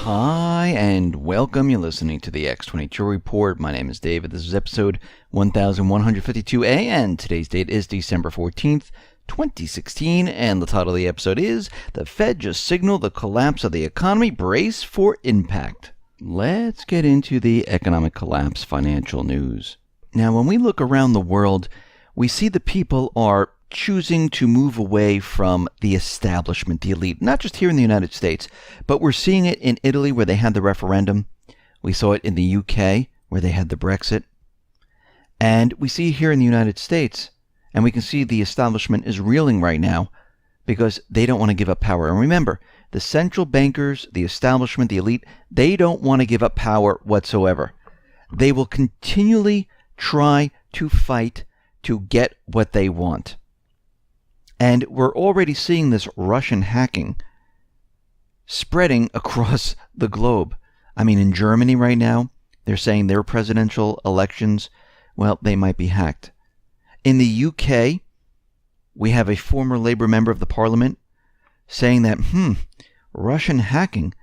Hi, and welcome. You're listening to the X22 Report. My name is David. This is episode 1152A, and today's date is December 14th, 2016, and the title of the episode is The Fed Just Signaled the Collapse of the Economy. Brace for Impact. Let's get into the economic collapse financial news. Now, when we look around the world, we see the people are choosing to move away from the establishment, the elite, not just here in the United States, but we're seeing it in Italy where they had the referendum. We saw it in the UK where they had the Brexit. And we see it here in the United States, and we can see the establishment is reeling right now because they don't want to give up power. And remember, the central bankers, the establishment, the elite, they don't want to give up power whatsoever. They will continually try to fight to get what they want. And we're already seeing this Russian hacking spreading across the globe. I mean, in Germany right now, they're saying their presidential elections, well, they might be hacked. In the UK, we have a former Labour member of the parliament saying that, Russian hacking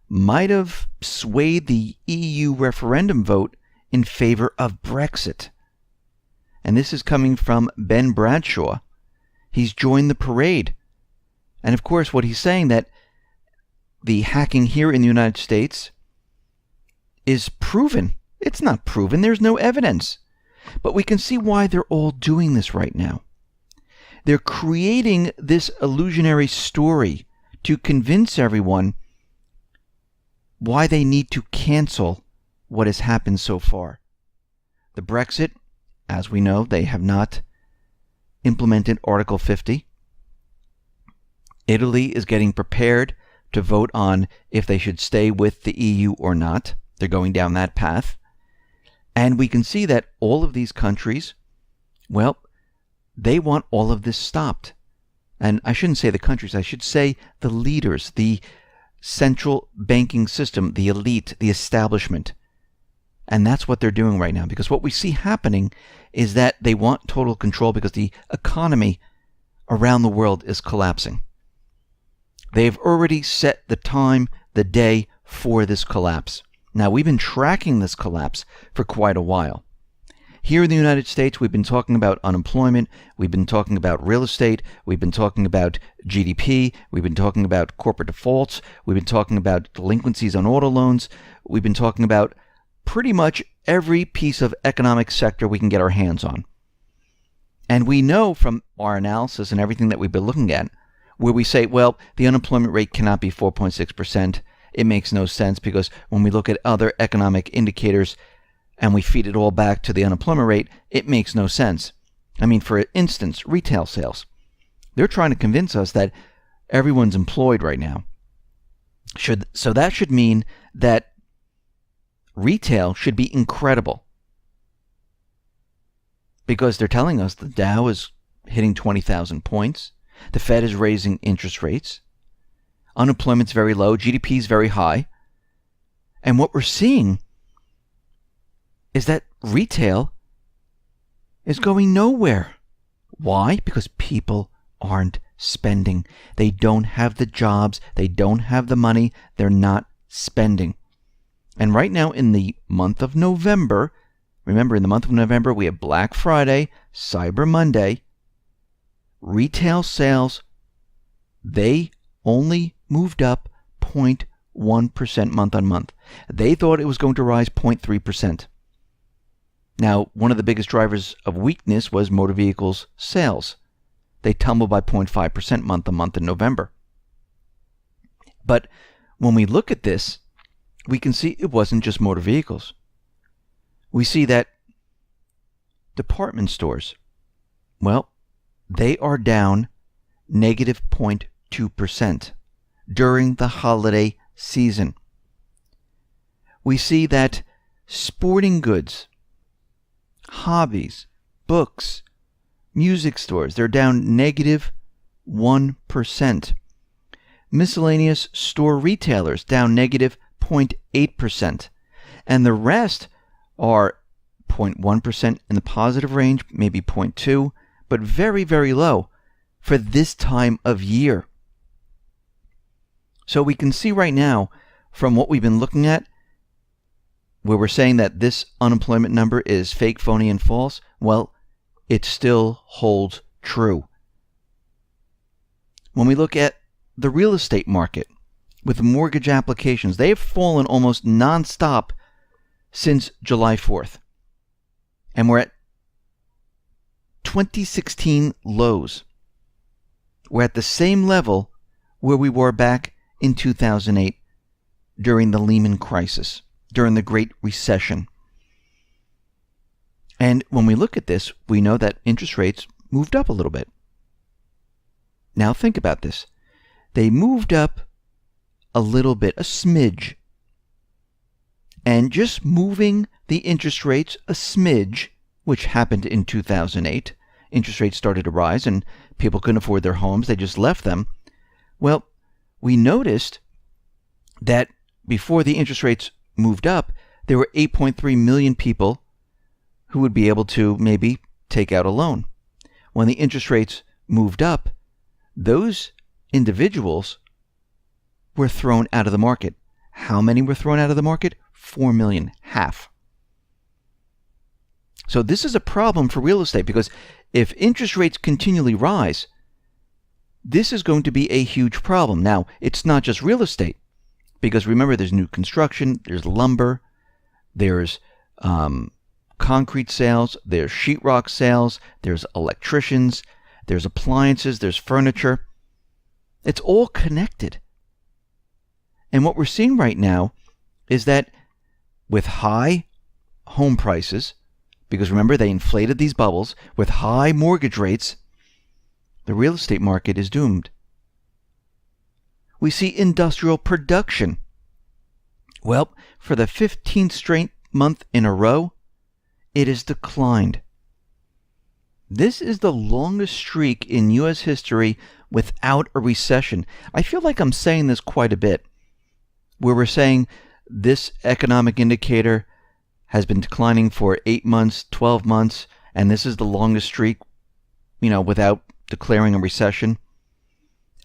might have swayed the EU referendum vote in favor of Brexit. And this is coming from Ben Bradshaw. He's joined the parade. And of course, what he's saying that the hacking here in the United States is proven. It's not proven. There's no evidence. But we can see why they're all doing this right now. They're creating this illusionary story to convince everyone why they need to cancel what has happened so far. The Brexit, as we know, they have not implemented Article 50. Italy is getting prepared to vote on if they should stay with the EU or not. They're going down that path. And we can see that all of these countries, well, they want all of this stopped. And I shouldn't say the countries, I should say the leaders, the central banking system, the elite, the establishment. And that's what they're doing right now. Because what we see happening is that they want total control because the economy around the world is collapsing. They've already set the time, the day for this collapse. Now, we've been tracking this collapse for quite a while. Here in the United States, we've been talking about unemployment. We've been talking about real estate. We've been talking about GDP. We've been talking about corporate defaults. We've been talking about delinquencies on auto loans. We've been talking about pretty much every piece of economic sector we can get our hands on. And we know from our analysis and everything that we've been looking at, where we say, well, the unemployment rate cannot be 4.6%. It makes no sense because when we look at other economic indicators and we feed it all back to the unemployment rate, it makes no sense. I mean, for instance, retail sales. They're trying to convince us that everyone's employed right now. So that should mean that retail should be incredible because they're telling us the Dow is hitting 20,000 points. The Fed is raising interest rates. Unemployment's very low. GDP is very high. And what we're seeing is that retail is going nowhere. Why? Because people aren't spending. They don't have the jobs. They don't have the money. They're not spending. And right now in the month of November, remember in the month of November we have Black Friday, Cyber Monday, retail sales, they only moved up 0.1% month on month. They thought it was going to rise 0.3%. Now, one of the biggest drivers of weakness was motor vehicles sales. They tumbled by 0.5% month on month in November. But when we look at this, we can see it wasn't just motor vehicles. We see that department stores, well, they are down negative 0.2% during the holiday season. We see that sporting goods, hobbies, books, music stores, they're down negative 1%. Miscellaneous store retailers down negative 0.8%. And the rest are 0.1% in the positive range, maybe 0.2%, but very, very low for this time of year. So we can see right now from what we've been looking at, where we're saying that this unemployment number is fake, phony, and false, well, it still holds true. When we look at the real estate market with mortgage applications, they have fallen almost nonstop since July 4th. And we're at 2016 lows. We're at the same level where we were back in 2008 during the Lehman crisis, during the Great Recession. And when we look at this, we know that interest rates moved up a little bit. Now think about this. They moved up a little bit, a smidge. And just moving the interest rates a smidge, which happened in 2008, interest rates started to rise and people couldn't afford their homes, they just left them. Well, we noticed that before the interest rates moved up, there were 8.3 million people who would be able to maybe take out a loan. When the interest rates moved up, those individuals were thrown out of the market. How many were thrown out of the market? 4 million, half. So this is a problem for real estate, because if interest rates continually rise, this is going to be a huge problem. Now, it's not just real estate, because remember, there's new construction, there's lumber, there's concrete sales, there's sheetrock sales, there's electricians, there's appliances, there's furniture. It's all connected. And what we're seeing right now is that with high home prices, because remember, they inflated these bubbles, with high mortgage rates, the real estate market is doomed. We see industrial production. Well, for the 15th straight month in a row, it has declined. This is the longest streak in U.S. history without a recession. I feel like I'm saying this quite a bit, where we're saying this economic indicator has been declining for 8 months, 12 months, and this is the longest streak, without declaring a recession.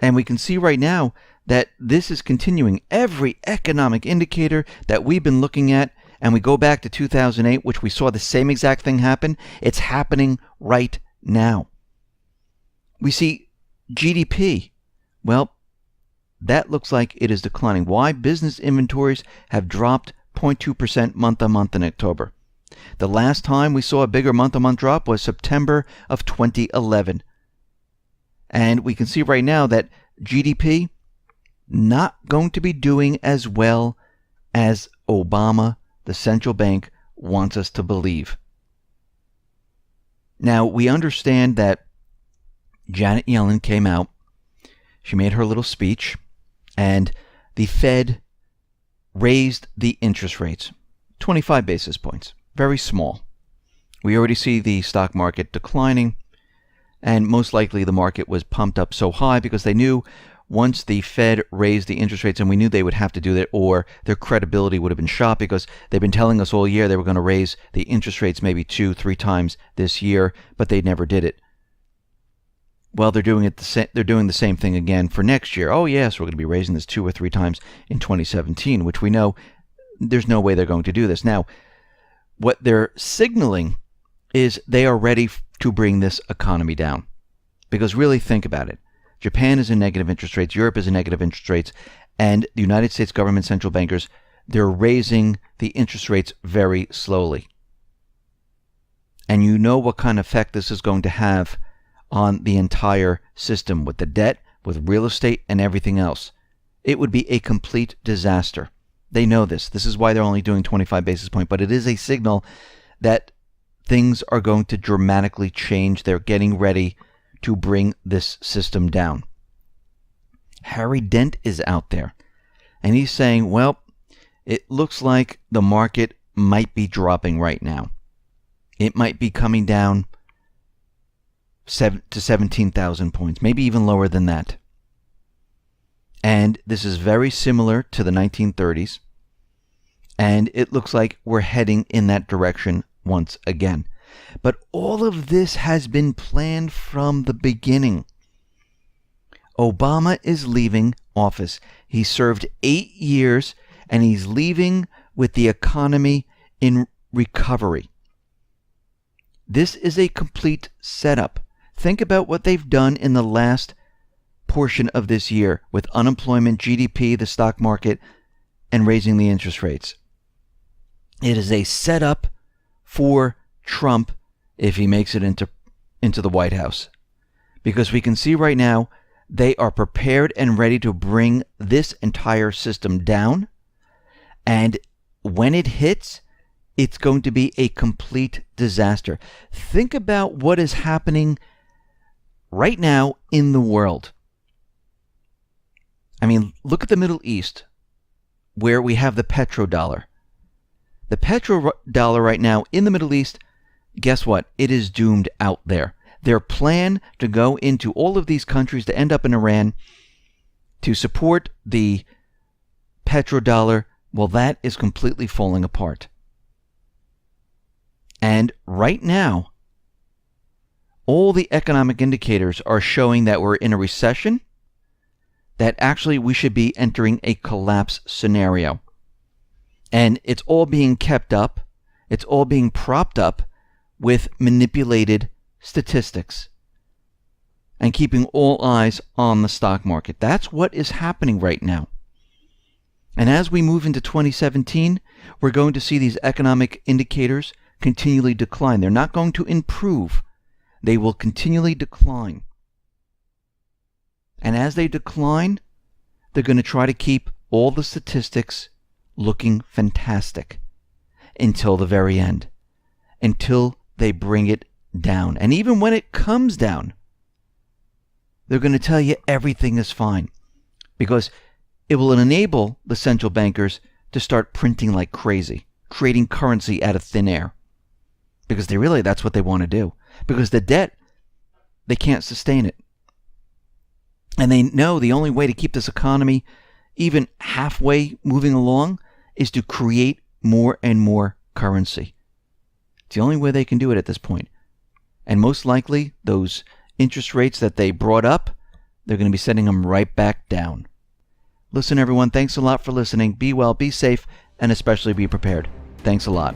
And we can see right now that this is continuing. Every economic indicator that we've been looking at, and we go back to 2008, which we saw the same exact thing happen, it's happening right now. We see GDP. Well, that looks like it is declining. Why? Business inventories have dropped 0.2% month-on-month in October. The last time we saw a bigger month-on-month drop was September of 2011. And we can see right now that GDP not going to be doing as well as Obama, the central bank, wants us to believe. Now, we understand that Janet Yellen came out, she made her little speech, and the Fed raised the interest rates 25 basis points, very small. We already see the stock market declining, and most likely the market was pumped up so high because they knew once the Fed raised the interest rates, and we knew they would have to do that, or their credibility would have been shot, because they've been telling us all year they were going to raise the interest rates maybe 2-3 times this year, but they never did it. Well, they're doing the same thing again for next year. Oh yes, we're going to be raising this 2 or 3 times in 2017, which we know there's no way they're going to do this. Now, what they're signaling is they are ready to bring this economy down. Because really think about it. Japan is in negative interest rates, Europe is in negative interest rates, and the United States government central bankers, they're raising the interest rates very slowly. And you know what kind of effect this is going to have on the entire system with the debt, with real estate, and everything else. It would be a complete disaster. They know this. This is why they're only doing 25 basis points, but it is a signal that things are going to dramatically change. They're getting ready to bring this system down. Harry Dent is out there, and he's saying, well, it looks like the market might be dropping right now. It might be coming down to 17,000 points, maybe even lower than that. And this is very similar to the 1930s, and it looks like we're heading in that direction once again. But all of this has been planned from the beginning. Obama is leaving office. He served 8 years, and he's leaving with the economy in recovery. This is a complete setup. Think about what they've done in the last portion of this year with unemployment, GDP, the stock market, and raising the interest rates. It is a setup for Trump if he makes it into the White House. Because we can see right now they are prepared and ready to bring this entire system down. And when it hits, it's going to be a complete disaster. Think about what is happening right now in the world. I mean, look at the Middle East, where we have the petrodollar. The petrodollar right now in the Middle East, guess what? It is doomed out there. Their plan to go into all of these countries to end up in Iran to support the petrodollar, well, that is completely falling apart. And right now, all the economic indicators are showing that we're in a recession, that actually we should be entering a collapse scenario. And it's all being kept up, it's all being propped up with manipulated statistics and keeping all eyes on the stock market. That's what is happening right now. And as we move into 2017, we're going to see these economic indicators continually decline. They're not going to improve. They will continually decline. And as they decline, they're going to try to keep all the statistics looking fantastic until the very end, until they bring it down. And even when it comes down, they're going to tell you everything is fine, because it will enable the central bankers to start printing like crazy, creating currency out of thin air, because that's what they want to do. Because the debt, they can't sustain it. And they know the only way to keep this economy even halfway moving along is to create more and more currency. It's the only way they can do it at this point. And most likely, those interest rates that they brought up, they're going to be sending them right back down. Listen, everyone, thanks a lot for listening. Be well, be safe, and especially be prepared. Thanks a lot.